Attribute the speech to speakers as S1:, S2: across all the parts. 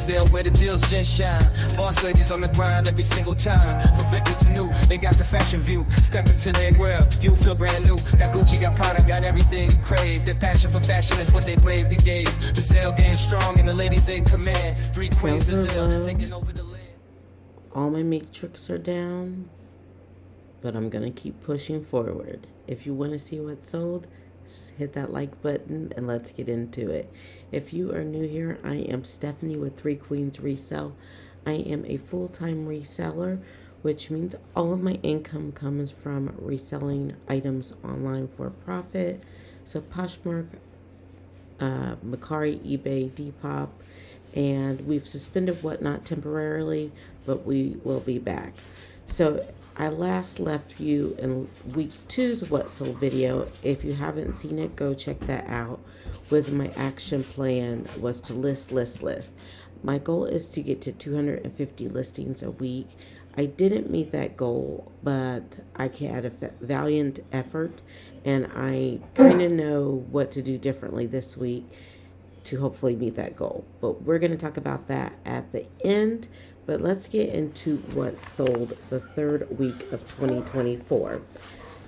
S1: Brazil where the deals just shine. Boss ladies on the grind every single time. From victims to new, they got the fashion view. Step into their world, you feel brand new. Got Gucci, got Prada, got everything you crave. Their passion for fashion is what they bravely gave. Brazil getting strong and the ladies in command. Three queens Brazil taking over the land.
S2: All my matrix are down, but I'm gonna keep pushing forward. If you want to see what's sold, hit that like button and let's get into it. If you are new here, I am Stephanie with Three Queens Resell. I am a full-time reseller, which means all of my income comes from reselling items online for a profit. So Poshmark, Mercari, eBay, Depop, and we've suspended Whatnot temporarily, but we will be back. So I last left you in week 2's What Sold video. If you haven't seen it, go check that out. With my action plan was to list. My goal is to get to 250 listings a week. I didn't meet that goal, but I had a valiant effort, and I kind of know what to do differently this week to hopefully meet that goal. But we're going to talk about that at the end. But let's get into what sold the third week of 2024.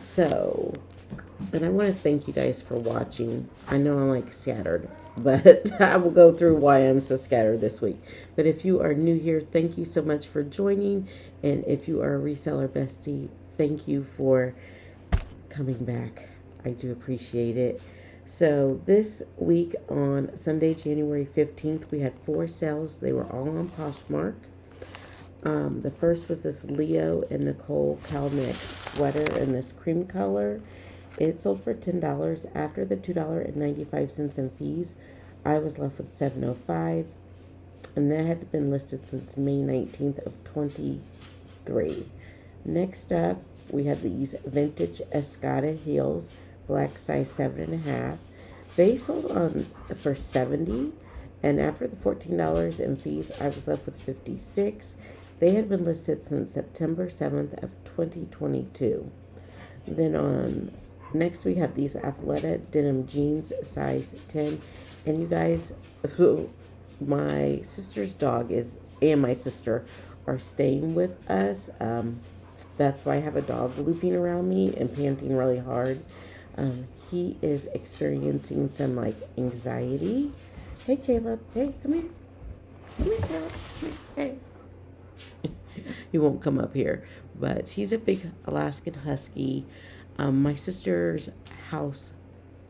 S2: So, and I want to thank you guys for watching. I know I'm like scattered, but I will go through why I'm so scattered this week. But if you are new here, thank you so much for joining. And if you are a reseller bestie, thank you for coming back. I do appreciate it. So this week on Sunday, January 15th, we had 4 sales. They were all on Poshmark. The first was this Leo and Nicole Kalnick sweater in this cream color. It sold for $10 after the $2.95 in fees. I was left with $7.05, and that had been listed since May 19th of 23. Next up, we had these vintage Escada heels, black size 7.5. They sold on for $70, and after the $14 in fees, I was left with $56. They had been listed since September 7th of 2022. Then on next we have these Athleta denim jeans, size 10. And you guys, my sister's dog and my sister are staying with us. That's why I have a dog looping around me and panting really hard. He is experiencing some like anxiety. Hey Caleb, hey, come here. Come here, Caleb. Hey. He won't come up here, but he's a big Alaskan Husky. My sister's house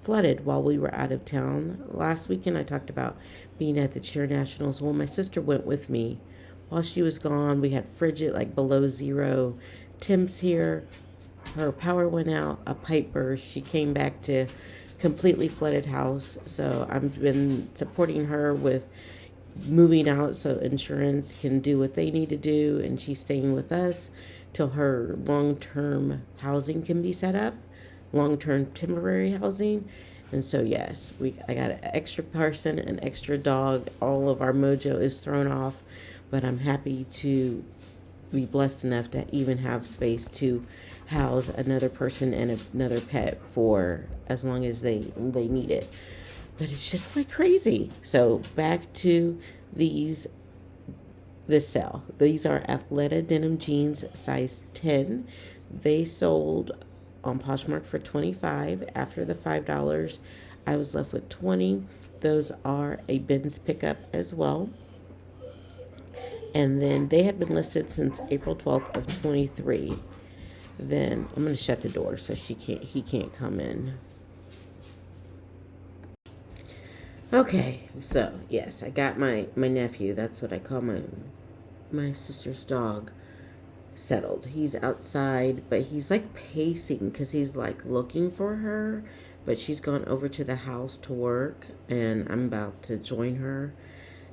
S2: flooded while we were out of town. Last weekend I talked about being at the Cheer Nationals. Well, my sister went with me. While she was gone, we had frigid, like below zero temps here. Her power went out, a pipe burst. She came back to completely flooded house. So I've been supporting her with moving out so insurance can do what they need to do, and she's staying with us till her long-term housing can be set up, long-term temporary housing. And so yes, I got an extra person, an extra dog. All of our mojo is thrown off, but I'm happy to be blessed enough to even have space to house another person and another pet for as long as they need it. But it's just like crazy. So back to this sale. These are Athleta denim jeans, size 10. They sold on Poshmark for $25. After the $5, I was left with $20. Those are a Ben's pickup as well. And then they had been listed since April 12th of 23. Then I'm going to shut the door so he can't come in. Okay, so yes, I got my nephew, that's what I call my sister's dog, settled. He's outside, but he's like pacing because he's like looking for her, but she's gone over to the house to work, and I'm about to join her.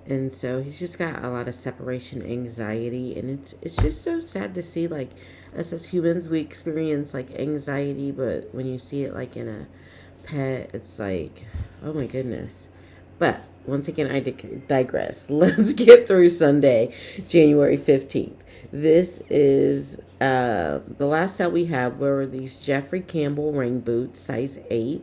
S2: And so he's just got a lot of separation anxiety, and it's just so sad to see, like, us as humans, we experience like anxiety, but when you see it like in a pet, it's like, oh my goodness. But once again, I digress. Let's get through Sunday, January 15th. This is the last set we have were these Jeffrey Campbell rain boots, size 8.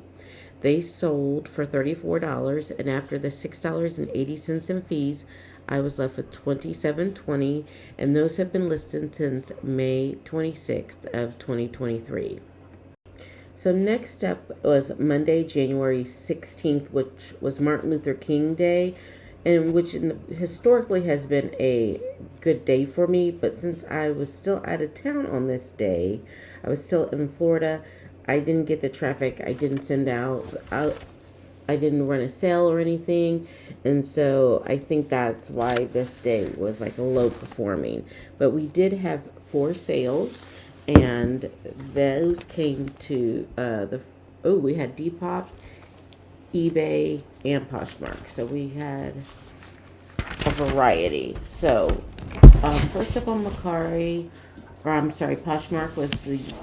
S2: They sold for $34, and after the $6.80 in fees, I was left with 2720, and those have been listed since May 26th of 2023. So next up was Monday, January 16th, which was Martin Luther King Day, and which historically has been a good day for me. But since I was still out of town on this day, I was still in Florida, I didn't get the traffic. I didn't send out, I didn't run a sale or anything. And so I think that's why this day was like low performing. But we did have 4 sales, and those came to we had Depop, eBay, and Poshmark. So we had a variety. So first up on Poshmark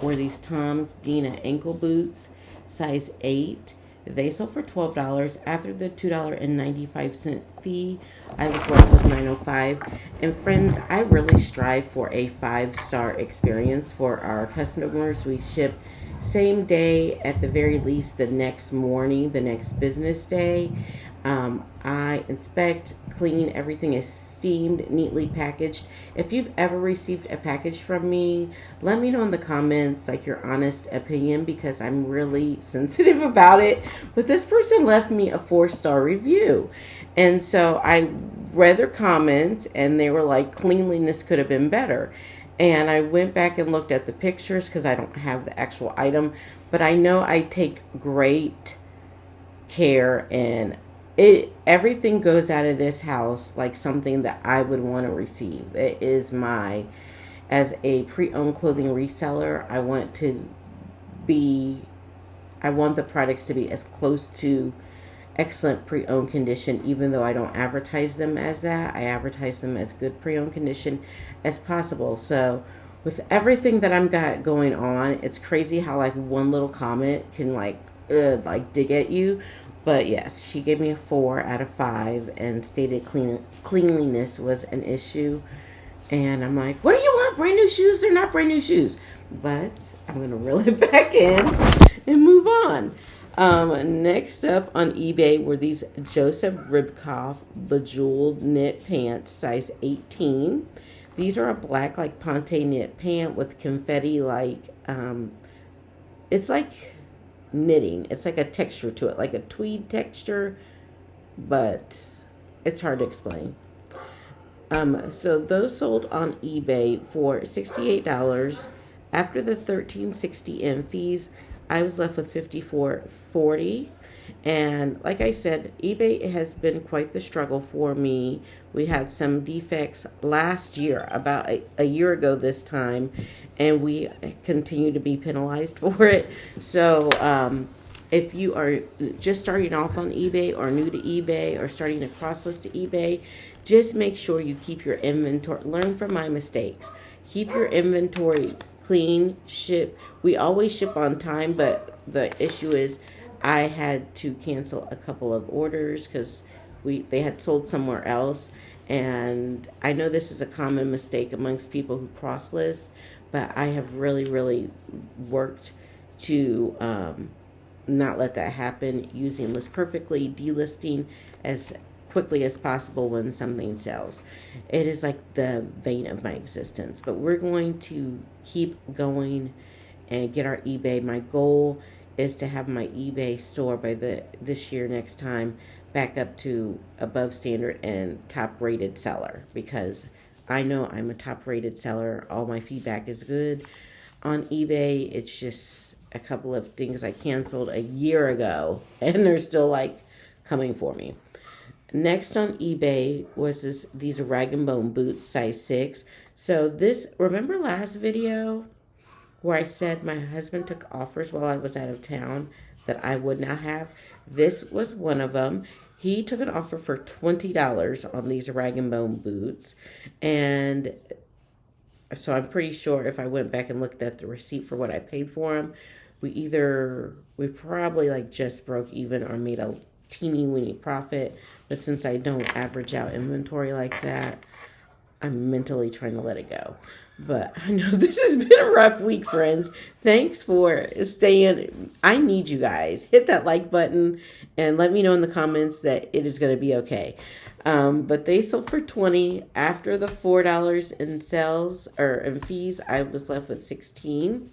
S2: were these Tom's Dina ankle boots, size 8. They sold for $12. After the $2.95 fee, I was left with $9.05. And friends, I really strive for a 5-star experience for our customers. We ship same day, at the very least the next morning, the next business day. I inspect, clean, everything is steamed, neatly packaged. If you've ever received a package from me, let me know in the comments like your honest opinion, because I'm really sensitive about it. But this person left me a 4-star review, and so I read their comments, and they were like, cleanliness could have been better. And I went back and looked at the pictures because I don't have the actual item, but I know I take great care, and everything goes out of this house like something that I would want to receive. It is as a pre-owned clothing reseller, I want the products to be as close to excellent pre-owned condition, even though I don't advertise them as that. I advertise them as good pre-owned condition as possible. So with everything that I'm got going on, it's crazy how like one little comment can like dig at you. But yes, she gave me a 4 out of 5 and stated cleanliness was an issue. And I'm like, what do you want? Brand new shoes? They're not brand new shoes. But I'm going to reel it back in and move on. Next up on eBay were these Joseph Ribkoff bejeweled knit pants, size 18. These are a black like ponte knit pant with confetti it's like knitting. It's like a texture to it, like a tweed texture, but it's hard to explain. So those sold on eBay for $68. After the $13.60 in fees, I was left with $54.40. And like I said, eBay has been quite the struggle for me. We had some defects last year, about a year ago this time, and we continue to be penalized for it. So if you are just starting off on eBay or new to eBay or starting a cross list to eBay, just make sure you keep your inventory. Learn from my mistakes. Keep your inventory clean. Ship. We always ship on time, but the issue is I had to cancel a couple of orders because they had sold somewhere else. And I know this is a common mistake amongst people who cross list, but I have really, really worked to not let that happen, using List Perfectly, delisting as quickly as possible when something sells. It is like the vein of my existence, but we're going to keep going and get our eBay. My goal is to have my eBay store by this year, next time, back up to above standard and top rated seller, because I know I'm a top rated seller. All my feedback is good on eBay. It's just a couple of things I canceled a year ago and they're still like coming for me. Next on eBay was these rag and bone boots, size 6. So remember last video where I said my husband took offers while I was out of town that I would not have? This was one of them. He took an offer for $20 on these rag and bone boots. And so I'm pretty sure if I went back and looked at the receipt for what I paid for them, we probably like just broke even or made a teeny weeny profit. But since I don't average out inventory like that, I'm mentally trying to let it go. But I know this has been a rough week, friends. Thanks for staying. I need you guys. Hit that like button and let me know in the comments that it is going to be okay. But they sold for $20. After the $4 in sales or in fees, I was left with $16.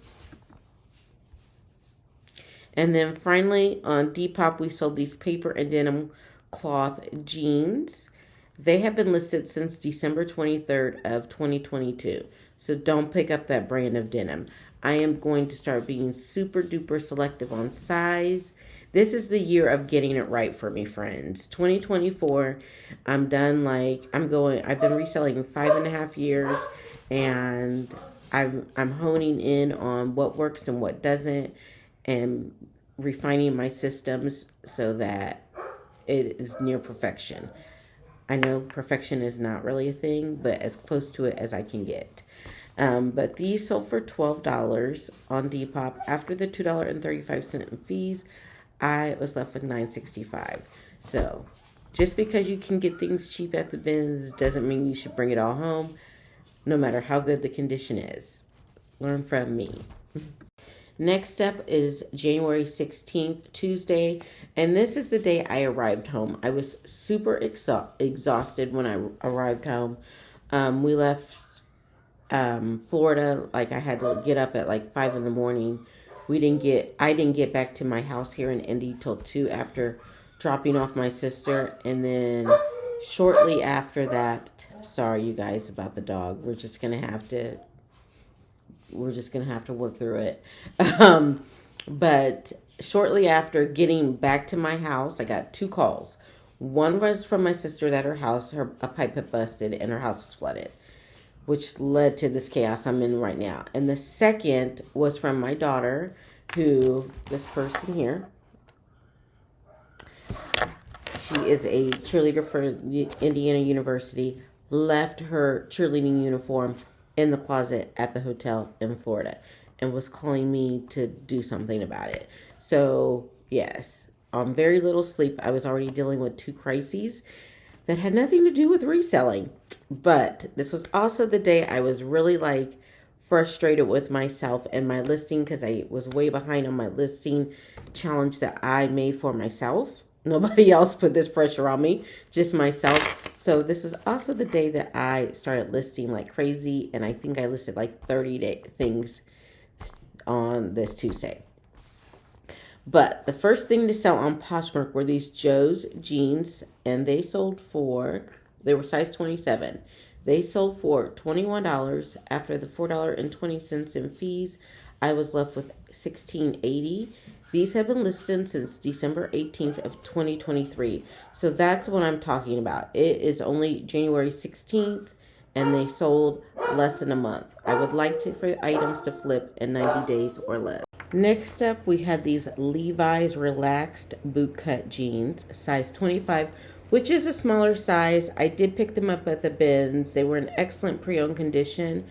S2: And then finally on Depop, we sold these paper and denim cloth jeans. They have been listed since December 23rd of 2022. So don't pick up that brand of denim. I am going to start being super duper selective on size. This is the year of getting it right for me, friends. 2024, I'm done. I've been reselling 5.5 years, and I'm honing in on what works and what doesn't, and refining my systems so that it is near perfection. I know perfection is not really a thing, but as close to it as I can get. But these sold for $12 on Depop. After the $2.35 in fees, I was left with $9.65. So just because you can get things cheap at the bins doesn't mean you should bring it all home, no matter how good the condition is. Learn from me. Next up is January 16th, Tuesday, and this is the day I arrived home. I was super exhausted when I arrived home. We left Florida, I had to get up at 5 in the morning. I didn't get back to my house here in Indy till 2 after dropping off my sister, and then shortly after that, sorry you guys about the dog. We're just gonna have to work through it. But shortly after getting back to my house, I got 2 calls. One was from my sister that a pipe had busted and her house was flooded, which led to this chaos I'm in right now. And the second was from my daughter, this person here, she is a cheerleader for Indiana University, left her cheerleading uniform in the closet at the hotel in Florida and was calling me to do something about it. So yes, on very little sleep, I was already dealing with 2 crises that had nothing to do with reselling. But this was also the day I was really frustrated with myself and my listing, because I was way behind on my listing challenge that I made for myself. Nobody else put this pressure on me, just myself. So this was also the day that I started listing like crazy, and I think I listed 30 things on this Tuesday. But the first thing to sell on Poshmark were these Joe's jeans, and they were size 27. They sold for $21. After the $4.20 in fees, I was left with $16.80. These have been listed since December 18th of 2023. So that's what I'm talking about. It is only January 16th, and they sold less than a month. I would like for items to flip in 90 days or less. Next up, we had these Levi's relaxed bootcut jeans, size 25, which is a smaller size. I did pick them up at the bins. They were in excellent pre-owned condition.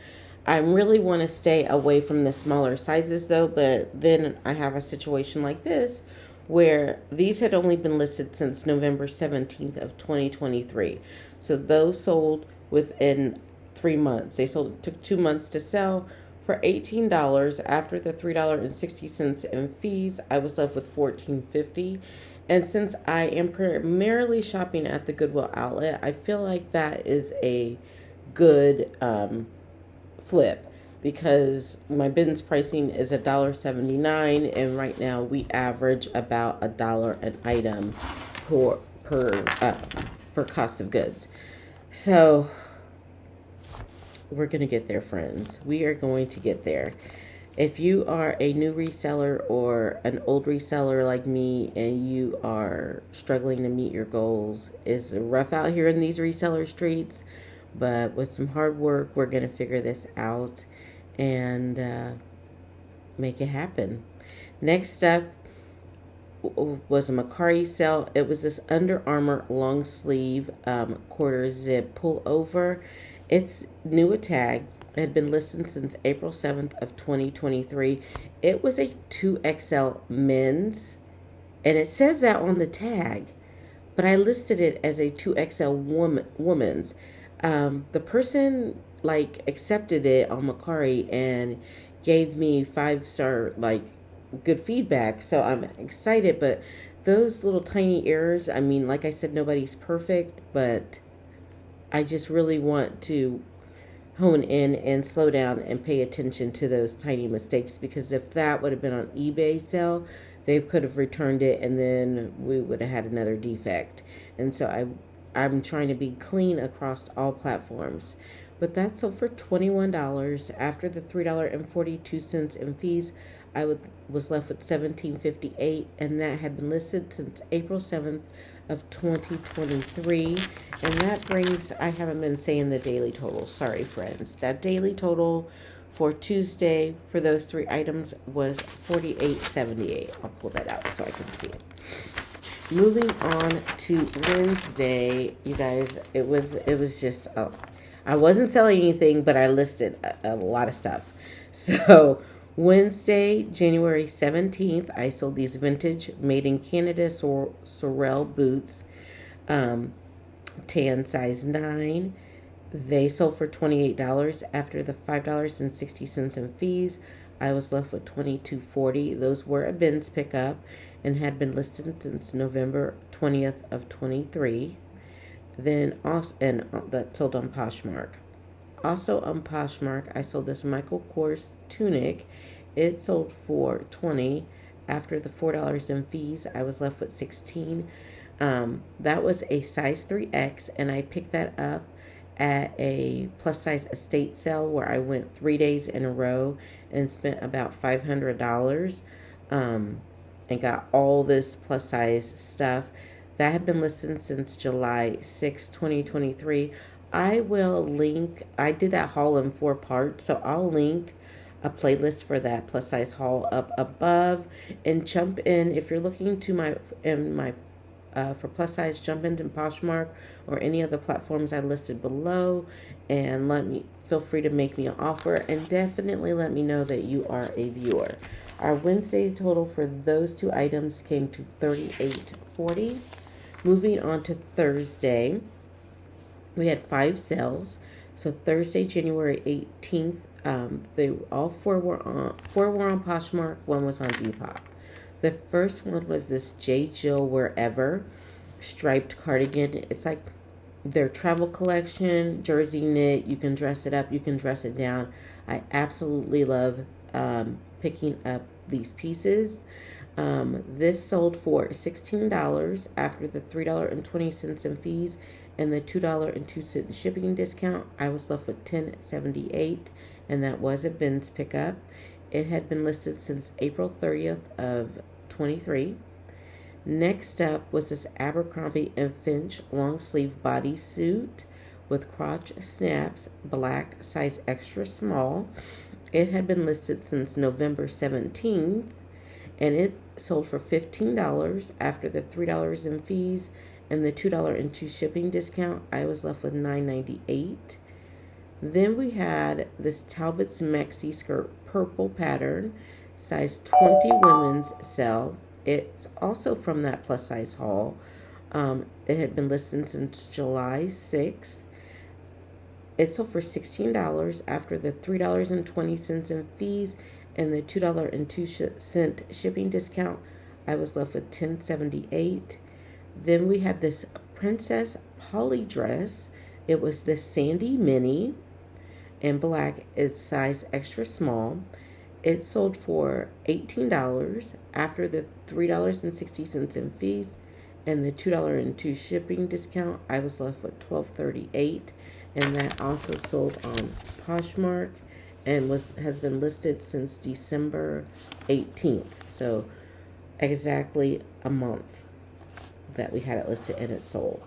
S2: I really want to stay away from the smaller sizes though, but then I have a situation like this where these had only been listed since November 17th of 2023. So those sold within 3 months. It took 2 months to sell for $18. After the $3.60 in fees, I was left with $14.50. And since I am primarily shopping at the Goodwill outlet, I feel like that is a good flip, because my bins pricing is $1.79, and right now we average about $1 an item for cost of goods. So we're gonna get there, friends. We are going to get there. If you are a new reseller or an old reseller like me and you are struggling to meet your goals, it's rough out here in these reseller streets, but with some hard work, we're going to figure this out and make it happen. Next up was a Mercari sale. It was this Under Armour long sleeve quarter zip pullover. It's new at tag. It had been listed since April 7th of 2023. It was a 2XL men's, and it says that on the tag, but I listed it as a 2XL woman's. The person like accepted it on Mercari and gave me 5-star like good feedback. So I'm excited, but those little tiny errors, I mean, like I said, nobody's perfect, but I just really want to hone in and slow down and pay attention to those tiny mistakes, because if that would have been on eBay sale, they could have returned it and then we would have had another defect. And so I'm trying to be clean across all platforms. But that sold for $21 after the $3.42 in fees. Was left with $17.58, and that had been listed since April 7th of 2023. And that brings, I haven't been saying the daily total, sorry friends. That daily total for Tuesday for those 3 items was $48.78. I'll pull that out so I can see it. Moving on to Wednesday, you guys, it was just I wasn't selling anything, but I listed a lot of stuff. So Wednesday, January 17th, I sold these vintage made in Canada Sorel boots, tan size 9. They sold for $28 after the $5.60 in fees. I was left with $22.40. Those were a bins pickup and had been listed since November 20th of 23. Then also, and that sold on Poshmark. Also on Poshmark, I sold this Michael Kors tunic. It sold for $20 after the $4 in fees. I was left with $16. That was a size 3X, and I picked that up at a plus size estate sale where I went 3 days in a row and spent about $500 and got all this plus size stuff. That had been listed since July 6, 2023. I will link, I did that haul in 4 parts, so I'll link a playlist for that plus size haul up above, and jump in if you're looking to my for plus size, jump into Poshmark or any other platforms I listed below, and feel free to make me an offer, and definitely let me know that you are a viewer. Our Wednesday total for those 2 items came to $38.40. Moving on to Thursday, we had 5 sales. So Thursday, January 18th, all 4 were on Poshmark. 1 was on Depop. The first one was this J. Jill Wherever striped cardigan. It's like their travel collection, jersey knit. You can dress it up, you can dress it down. I absolutely love picking up these pieces. This sold for $16 after the $3.20 in fees and the $2.02 shipping discount. I was left with $10.78, and that was a bins pickup. It had been listed since April 30th of 23. Next up was this Abercrombie & Finch long sleeve bodysuit with crotch snaps, black, size extra small. It had been listed since November 17th, and it sold for $15 after the $3 in fees and the $2.02 shipping discount. I was left with $9.98. Then we had this Talbot's maxi skirt purple pattern, size 20 women's sell. It's also from that plus size haul. It had been listed since July 6th. It sold for $16 after the $3.20 in fees and the $2.02 shipping discount. I was left with $10.78. Then we had this Princess Polly dress. It was the Sandy Mini in black. It's size extra small. It sold for $18 after the $3.60 in fees and the $2.02 shipping discount. I was left with $12.38, and that also sold on Poshmark and has been listed since December 18th. So exactly a month that we had it listed and it sold.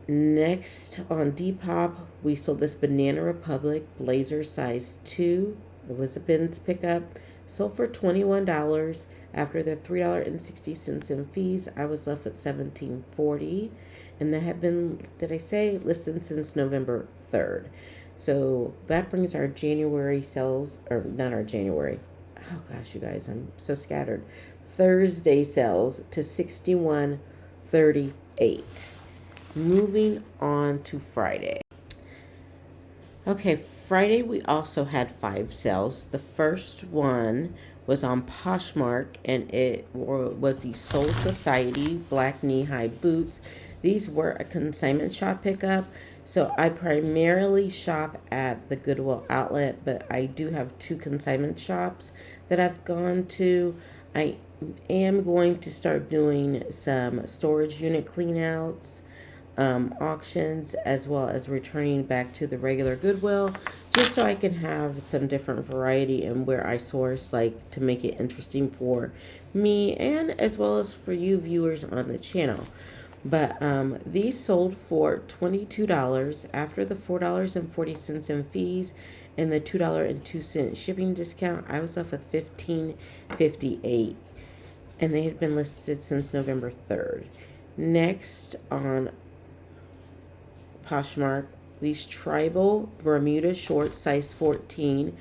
S2: Next on Depop, we sold this Banana Republic blazer size 2. It was a bins pickup. Sold for $21 after the $3.60 in fees. I was left with $17.40, and that had been, did I say, listed since November 3rd. So that brings our January sales, or not our January. Oh gosh, you guys, I'm so scattered. Thursday sales to $61.38. Moving on to Friday. Okay, Friday we also had 5 sales. The first one was on Poshmark, and it was the Soul Society black knee-high boots. These were a consignment shop pickup, so I primarily shop at the Goodwill outlet, but I do have 2 consignment shops that I've gone to. I am going to start doing some storage unit cleanouts, auctions, as well as returning back to the regular Goodwill, just so I can have some different variety in where I source, like to make it interesting for me and as well as for you viewers on the channel. But these sold for $22 after the $4.40 in fees and the $2.02 shipping discount. I was left with $15.58, and they had been listed since November 3rd. Next on Poshmark, these tribal Bermuda shorts, size 14.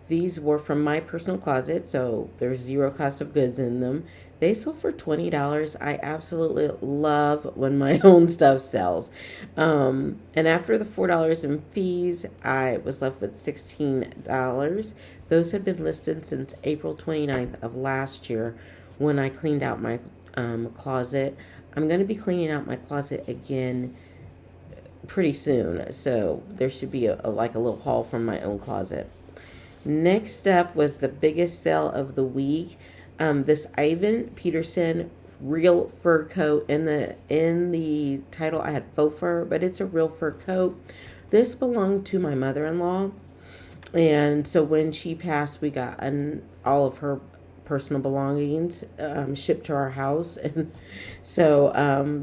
S2: These were from my personal closet, so there's 0 cost of goods in them. They sold for $20. I absolutely love when my own stuff sells. And after the $4 in fees, I was left with $16. Those had been listed since April 29th of last year when I cleaned out my closet. I'm going to be cleaning out my closet again pretty soon, so there should be a little haul from my own closet. Next up was the biggest sale of the week. This Ivan Peterson real fur coat. In the title I had faux fur, but it's a real fur coat. This belonged to my mother-in-law, and so when she passed, we got all of her personal belongings shipped to our house, and so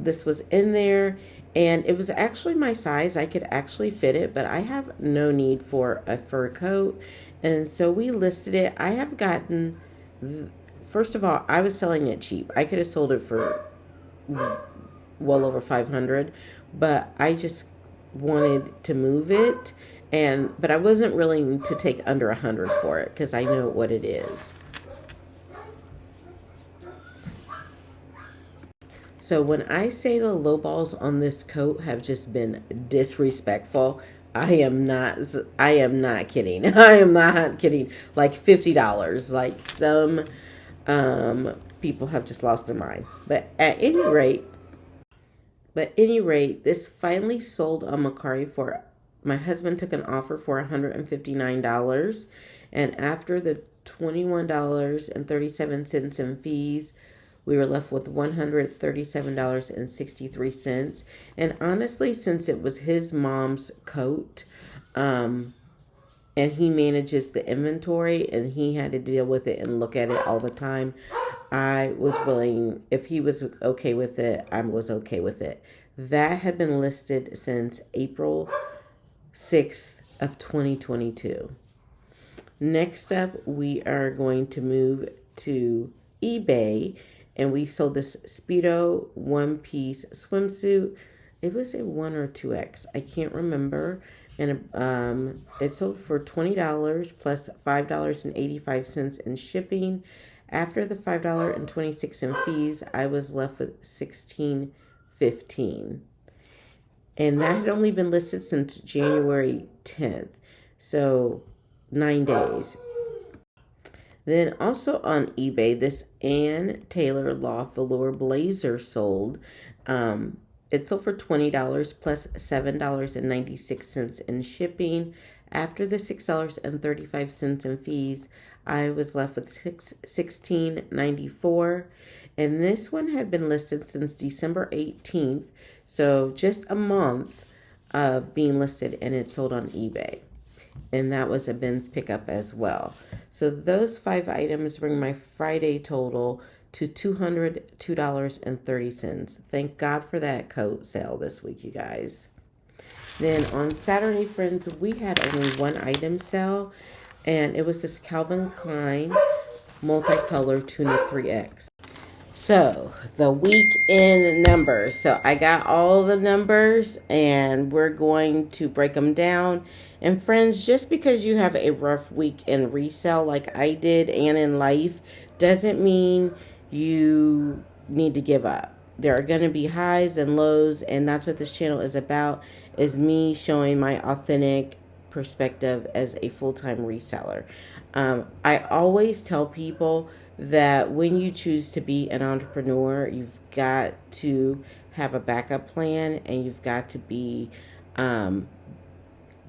S2: this was in there. And it was actually my size. I could actually fit it, but I have no need for a fur coat. And so we listed it. I have gotten, first of all, I was selling it cheap. I could have sold it for well over $500, but I just wanted to move it. But I wasn't willing to take under $100 for it because I know what it is. So when I say the low balls on this coat have just been disrespectful, I am not kidding. I am not kidding. Like $50. Like some people have just lost their mind. But at any rate, this finally sold on Mercari for, my husband took an offer for $159, and after the $21.37 in fees, we were left with $137.63. And honestly, since it was his mom's coat, and he manages the inventory and he had to deal with it and look at it all the time, I was willing, if he was okay with it, I was okay with it. That had been listed since April 6th of 2022. Next up, we are going to move to eBay. And we sold this Speedo one-piece swimsuit. It was a 1 or 2X. I can't remember. And it sold for $20 plus $5.85 in shipping. After the $5.26 in fees, I was left with $16.15. And that had only been listed since January 10th. So 9 days. Then also on eBay, this Ann Taylor Loft Velour Blazer sold. It sold for $20 plus $7.96 in shipping. After the $6.35 in fees, I was left with $16.94. And this one had been listed since December 18th. So just a month of being listed, and it sold on eBay. And that was a Ben's pickup as well. So those 5 items bring my Friday total to $202.30. Thank God for that coat sale this week, you guys. Then on Saturday, friends, we had only 1 item sale, and it was this Calvin Klein multicolor tunic 3X. So the weekend numbers. So I got all the numbers, and we're going to break them down. And friends, just because you have a rough week in resale like I did and in life doesn't mean you need to give up. there are going to be highs and lows, and that's what this channel is about, is me showing my authentic perspective as a full-time reseller. I always tell people that when you choose to be an entrepreneur, you've got to have a backup plan, and you've got to be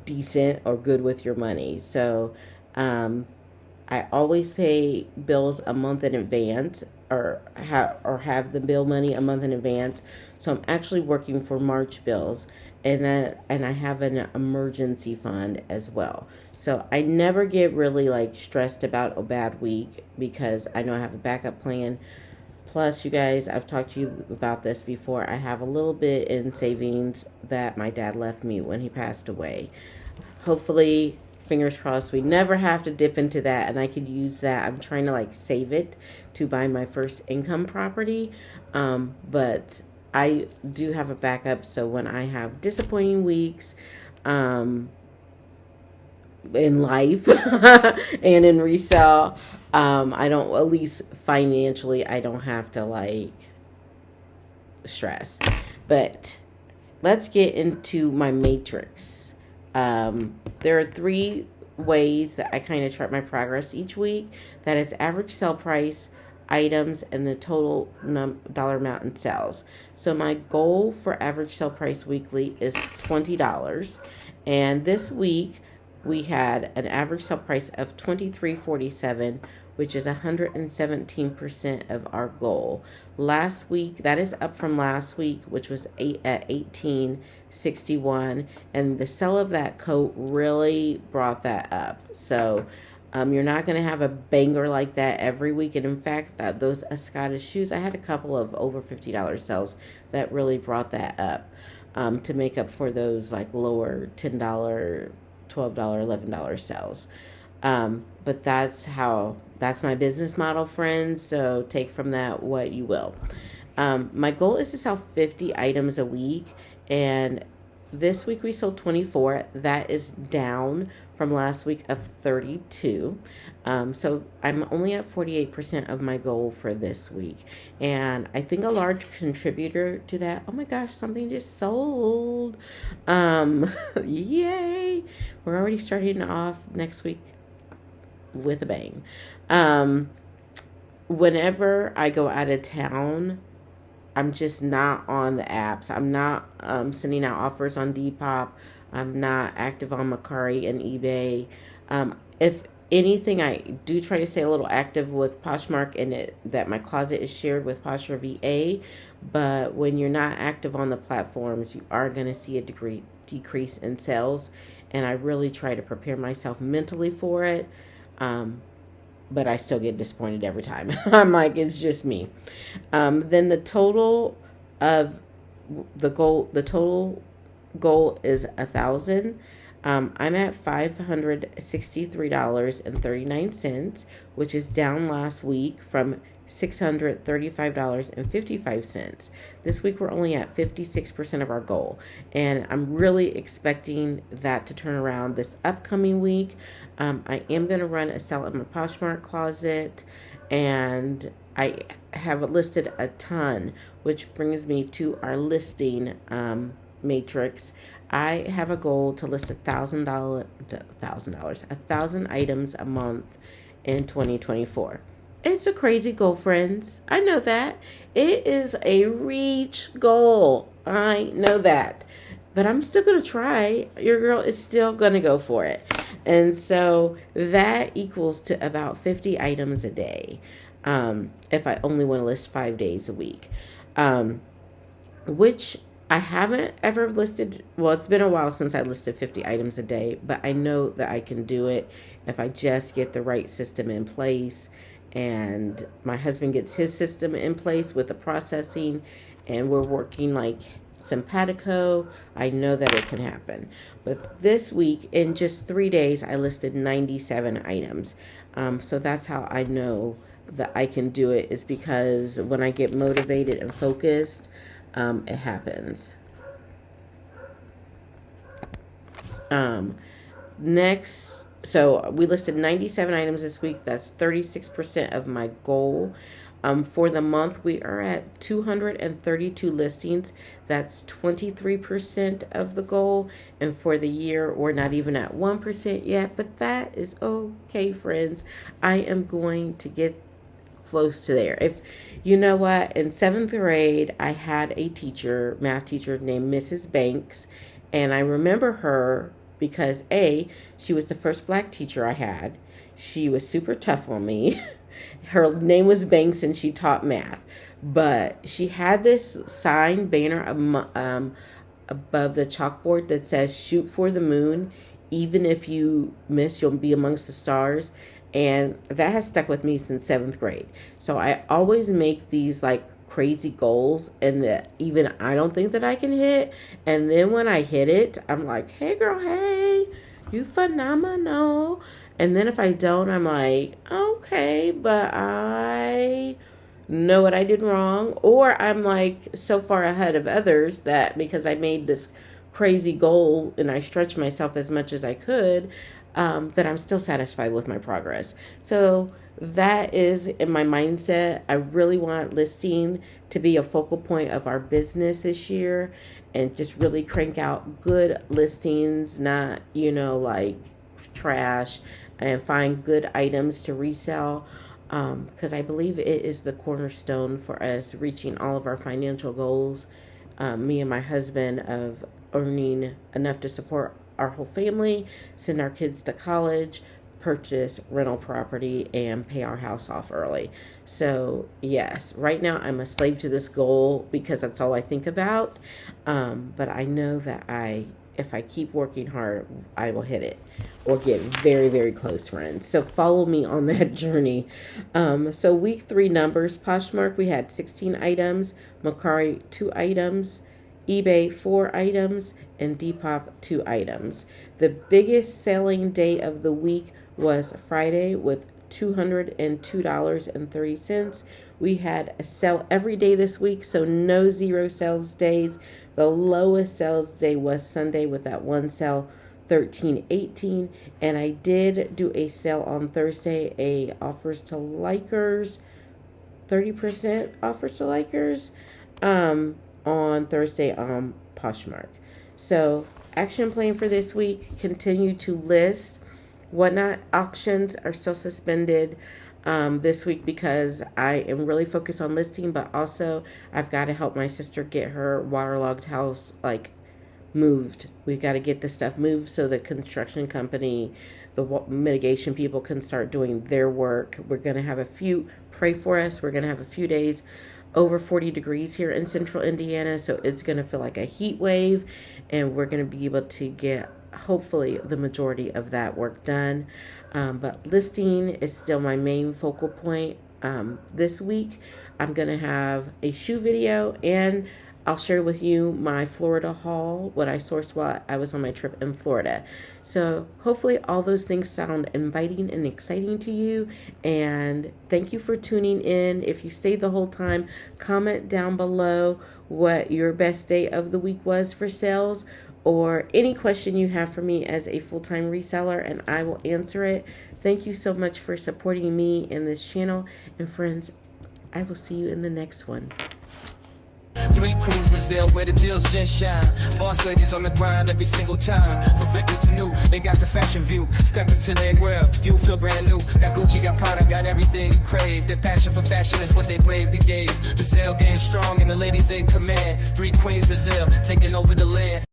S2: decent or good with your money. So I always pay bills a month in advance, or have the bill money a month in advance. So I'm actually working for March bills, and I have an emergency fund as well. So I never get really like stressed about a bad week, because I know I have a backup plan. Plus, you guys, I've talked to you about this before. I have a little bit in savings that my dad left me when he passed away. Hopefully, fingers crossed, we never have to dip into that, and I could use that. I'm trying to like save it to buy my first income property. But I do have a backup, so when I have disappointing weeks, in life and in resale, I don't, at least financially, I don't have to like stress. But let's get into my matrix. There are 3 ways that I kind of chart my progress each week. That is average sale price, items, and the total dollar amount in sales. So my goal for average sale price weekly is $20. And this week we had an average sale price of $23.47, which is 117% of our goal. Last week, that is up from last week, which was at $18.61, and the sale of that coat really brought that up. So you're not going to have a banger like that every week. And in fact, those Escada shoes, I had a couple of over $50 sales that really brought that up, to make up for those like lower $10, $12, $11 sales. But that's my business model, friends. So take from that what you will. My goal is to sell 50 items a week. And this week we sold 24. That is down from last week of 32. So I'm only at 48% of my goal for this week. And I think a large contributor to that, oh my gosh, something just sold. Yay. We're already starting off next week with a bang. Whenever I go out of town, I'm just not on the apps. I'm not sending out offers on Depop. I'm not active on Mercari and eBay. If anything, I do try to stay a little active with Poshmark, and that my closet is shared with Posture VA. But when you're not active on the platforms, you are going to see a decrease in sales. And I really try to prepare myself mentally for it. But I still get disappointed every time. I'm like, it's just me. Then the total goal is 1,000. I'm at $563.39, which is down last week from $635.55. This week we're only at 56% of our goal, and I'm really expecting that to turn around this upcoming week. I am going to run a sale in my Poshmark closet, and I have listed a ton, which brings me to our listing matrix. I have a goal to list $1,000 items a month in 2024. It's a crazy goal, friends. I know that. It is a reach goal. I know that. But I'm still going to try. Your girl is still going to go for it. And so that equals to about 50 items a day, if I only want to list 5 days a week, which I haven't ever listed. Well, it's been a while since I listed 50 items a day, but I know that I can do it if I just get the right system in place. And my husband gets his system in place with the processing, and we're working like simpatico. I know that it can happen. But this week, in just 3 days, I listed 97 items. So that's how I know that I can do it, is because when I get motivated and focused, it happens. So we listed 97 items this week. That's 36% of my goal. For the month, we are at 232 listings. That's 23% of the goal. And for the year, we're not even at 1% yet, but that is okay, friends. I am going to get close to there. If you know what, in 7th grade, I had a teacher, math teacher named Mrs. Banks, and I remember her because she was the first black teacher I had. She was super tough on me. Her name was Banks and she taught math, but she had this sign banner above the chalkboard that says shoot for the moon. Even if you miss, you'll be amongst the stars. And that has stuck with me since 7th grade. So I always make these like crazy goals and that even I don't think that I can hit. And then when I hit it, I'm like, hey girl, hey, you phenomenal. And then if I don't, I'm like, okay, but I know what I did wrong. Or I'm like so far ahead of others that because I made this crazy goal and I stretched myself as much as I could, that I'm still satisfied with my progress. So that is in my mindset. I really want listing to be a focal point of our business this year and just really crank out good listings, not, like trash, and find good items to resell, because I believe it is the cornerstone for us reaching all of our financial goals, me and my husband, of earning enough to support our whole family, send our kids to college, purchase rental property, and pay our house off early. So yes, right now I'm a slave to this goal because that's all I think about, but I know that if I keep working hard, I will hit it or get very, very close, friends. So follow me on that journey. So week 3 numbers, Poshmark, we had 16 items, Mercari 2 items, eBay 4 items, and Depop 2 items. The biggest selling day of the week was Friday with $202.30. We had a sale every day this week, so no zero sales days. The lowest sales day was Sunday with that one sale, $13.18. And I did do a sale on Thursday, a offers to likers, 30% offers to likers, on Thursday on Poshmark. So action plan for this week, continue to list. Whatnot auctions are still suspended this week because I am really focused on listing, but also I've got to help my sister get her waterlogged house moved. We've got to get the stuff moved so the construction company, the mitigation people can start doing their work. We're going to have pray for us. We're going to have a few days over 40 degrees here in central Indiana, so it's going to feel like a heat wave, and we're going to be able to get hopefully the majority of that work done. But listing is still my main focal point. This week I'm going to have a shoe video, and I'll share with you my Florida haul, what I sourced while I was on my trip in Florida. So hopefully all those things sound inviting and exciting to you. And thank you for tuning in. If you stayed the whole time, comment down below what your best day of the week was for sales, or any question you have for me as a full-time reseller, and I will answer it. Thank you so much for supporting me in this channel. And friends, I will see you in the next one.
S1: 3 Queens, Brazil, where the deals just shine. Boss ladies on the grind every single time. From victors to new, they got the fashion view. Step into their world, you feel brand new. Got Gucci, got Prada, got everything you crave. Their passion for fashion is what they bravely gave. Brazil getting strong and the ladies in command. 3 Queens, Brazil, taking over the land.